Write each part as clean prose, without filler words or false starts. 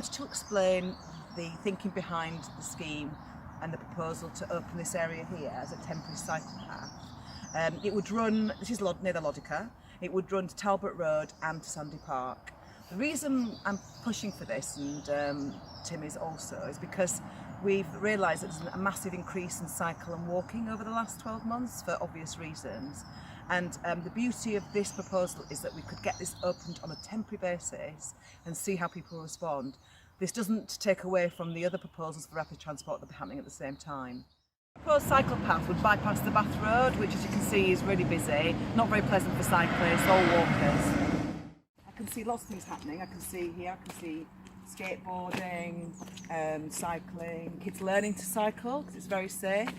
To explain the thinking behind the scheme and the proposal to open this area here as a temporary cycle path. It would run, this is near the Lodica, it would run to Talbot Road and to Sandy Park. The reason I'm pushing for this, and Tim is also, is because we've realised that there's a massive increase in cycle and walking over the last 12 months for obvious reasons. And the beauty of this proposal is that we could get this opened on a temporary basis and see how people respond. This doesn't take away from the other proposals for rapid transport that are happening at the same time. The proposed cycle path would bypass the Bath Road, which as you can see is really busy, not very pleasant for cyclists or walkers. I can see lots of things happening. I can see here, I can see skateboarding, cycling, kids learning to cycle because it's very safe.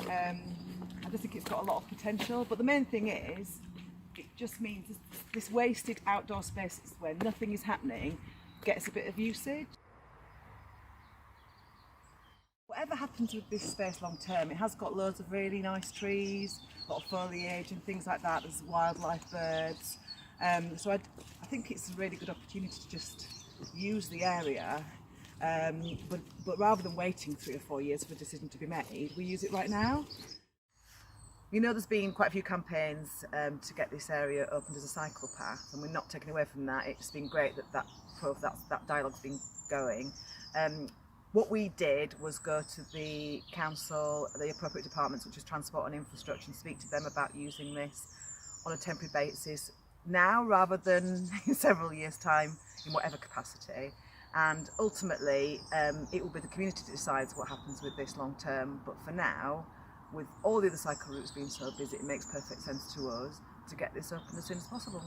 I just think it's got a lot of potential, but the main thing is, it just means this wasted outdoor spaces where nothing is happening gets a bit of usage. Whatever happens with this space long term, it has got loads of really nice trees, a lot of foliage and things like that. There's wildlife, birds. So I think it's a really good opportunity to just use the area, but rather than waiting 3 or 4 years for a decision to be made, we use it right now. You know, there's been quite a few campaigns to get this area opened as a cycle path, and we're not taking away from that. It's been great that dialogue's been going. What we did was go to the council, the appropriate departments, which is transport and infrastructure, and speak to them about using this on a temporary basis now rather than in several years' time in whatever capacity. And ultimately, it will be the community that decides what happens with this long term. But for now, with all the other cycle routes being so busy, it makes perfect sense to us to get this open as soon as possible.